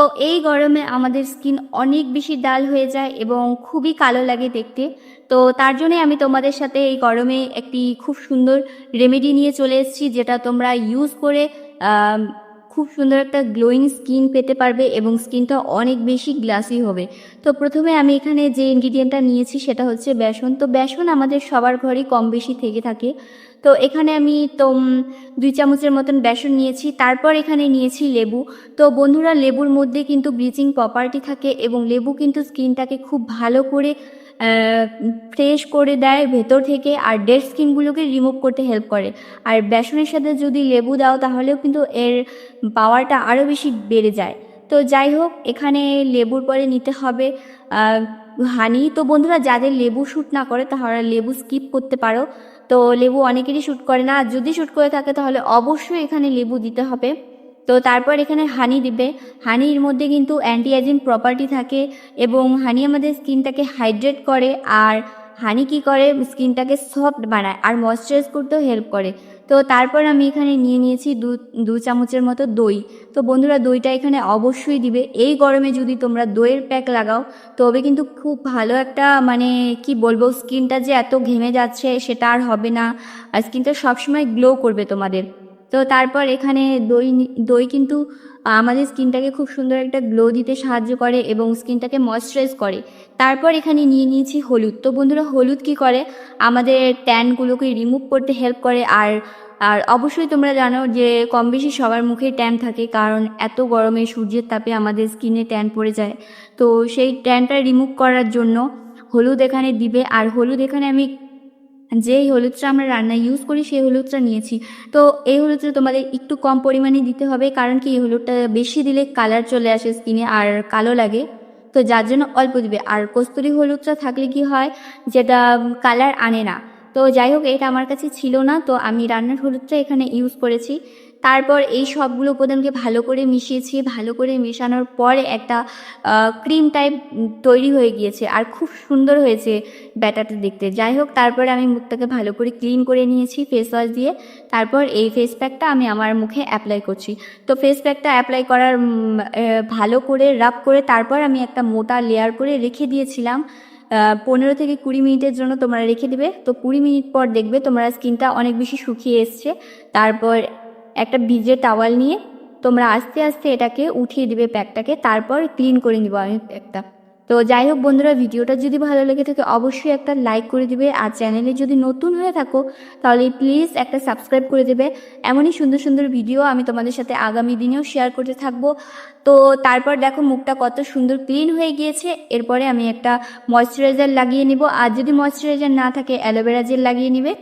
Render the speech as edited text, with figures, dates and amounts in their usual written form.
তো এই গরমে আমাদের স্কিন অনেক বেশি ডাল হয়ে যায় এবং খুবই কালো লাগে দেখতে। তো তার জন্যই আমি তোমাদের সাথে এই গরমে একটি খুব সুন্দর রেমেডি নিয়ে চলে এসেছি, যেটা তোমরা ইউজ করে আম, খুব সুন্দর একটা গ্লোয়িং স্কিন পেতে পারবে এবং স্কিনটা অনেক বেশি গ্লাসি হবে। তো প্রথমে আমি এখানে যে ইনগ্রিডিয়েন্টটা নিয়েছি সেটা হচ্ছে বেসন। তো বেসন আমাদের সবার ঘরেই কম বেশি থেকে থাকে। তো এখানে আমি 2 চামচের মতন বেসন নিয়েছি। তারপর এখানে নিয়েছি লেবু। তো বন্ধুরা, লেবুর মধ্যে কিন্তু ব্লিচিং প্রপার্টি থাকে এবং লেবু কিন্তু স্কিনটাকে খুব ভালো করে ফ্রেশ করে দেয় ভেতর থেকে, আর ডেড স্কিনগুলোকে রিমুভ করতে হেল্প করে। আর বেসনের সাথে যদি লেবু দাও তাহলেও কিন্তু এর পাওয়ারটা আরও বেশি বেড়ে যায়। তো যাই হোক, এখানে লেবুর পরে নিতে হবে হানি। তো বন্ধুরা, যাদের লেবু শ্যুট না করে তারা লেবু স্কিপ করতে পারো। তো লেবু অনেকেরই শ্যুট করে না, আর যদি শ্যুট করে থাকে তাহলে অবশ্যই এখানে লেবু দিতে হবে। তো তারপর এখানে হানি দিবে। হানির মধ্যে কিন্তু অ্যান্টি এজিং প্রপার্টি থাকে এবং হানি আমাদের স্কিনটাকে হাইড্রেট করে। আর হানি কি করে, স্কিনটাকে সফট বানায় আর ময়শ্চারাইজ করতেও হেল্প করে। তো তারপর আমি এখানে নিয়ে নিয়েছি 2 চামচের মতো দই। তো বন্ধুরা, দইটা এখানে অবশ্যই দিবে। এই গরমে যদি তোমরা দইয়ের প্যাক লাগাও তবে কিন্তু খুব ভালো একটা, মানে কি বলবো, স্কিনটা যে এত ঘেমে যাচ্ছে সেটা আর হবে না, আর স্কিনটা সবসময় গ্লো করবে তোমাদের। তো তারপর এখানে দই কিন্তু আমাদের স্কিনটাকে খুব সুন্দর একটা গ্লো দিতে সাহায্য করে এবং স্কিনটাকে ময়শ্চারাইজ করে। তারপর এখানে নিয়ে নিয়েছি হলুদ। তো বন্ধুরা, হলুদ কি করে, আমাদের ট্যানগুলোকে রিমুভ করতে হেল্প করে। আর আর অবশ্যই তোমরা জানো যে কম বেশি সবার মুখেই ট্যান থাকে, কারণ এত গরমে সূর্যের তাপে আমাদের স্কিনে ট্যান পড়ে যায়। তো সেই ট্যানটা রিমুভ করার জন্য হলুদ এখানে দিবে। আর হলুদ এখানে আমি যেই হলুদটা আমরা রান্নায় ইউজ করি সেই হলুদটা নিয়েছি। তো এই হলুদটা তোমাদের একটু কম পরিমাণে দিতে হবে, কারণ কি এই হলুদটা বেশি দিলে কালার চলে আসে স্কিনে আর কালো লাগে। তো যার জন্য অল্প দিবে। আর কস্তুরি হলুদটা থাকলে কি হয়, যেটা কালার আনে না। তো যাই হোক, এটা আমার কাছে ছিল না, তো আমি রান্নার হলুদটা এখানে ইউজ করেছি। তারপর এই সবগুলো উপাদানকে ভালো করে মিশিয়েছি। ভালো করে মেশানোর পরে একটা ক্রিম টাইপ তৈরি হয়ে গিয়েছে আর খুব সুন্দর হয়েছে ব্যাটারটা দেখতে। যাই হোক, তারপরে আমি মুখটাকে ভালো করে ক্লিন করে নিয়েছি ফেস ওয়াশ দিয়ে। তারপর এই ফেস প্যাকটা আমি আমার মুখে অ্যাপ্লাই করছি। তো ফেস প্যাকটা অ্যাপ্লাই করার ভালো করে রাব করে তারপর আমি একটা মোটা লেয়ার করে রেখে দিয়েছিলাম। 15 থেকে 20 মিনিটের জন্য তোমরা রেখে দিবে। তো 20 মিনিট পর দেখবে তোমরা স্কিনটা অনেক বেশি শুকিয়ে এসছে। তারপর একটা ভিজে টাওয়াল নিয়ে তোমরা আস্তে আস্তে এটাকে উঠিয়ে দিবে প্যাকটাকে, তারপর ক্লিন করে নিব আমি প্যাকটা। তো যাই হোক বন্ধুরা, ভিডিওটা যদি ভালো লেগে থাকে অবশ্যই একটা লাইক করে দিবে, আর চ্যানেলে যদি নতুন হয়ে থাকো তাহলে প্লিজ একটা সাবস্ক্রাইব করে দেবে। এমনই সুন্দর সুন্দর ভিডিও আমি তোমাদের সাথে আগামী দিনেও শেয়ার করতে থাকবো। তো তারপর দেখো মুখটা কত সুন্দর ক্লিন হয়ে গিয়েছে। এরপরে আমি একটা ময়শ্চারাইজার লাগিয়ে নিব, আর যদি ময়শ্চারাইজার না থাকে অ্যালোভেরা জেল লাগিয়ে নিবে।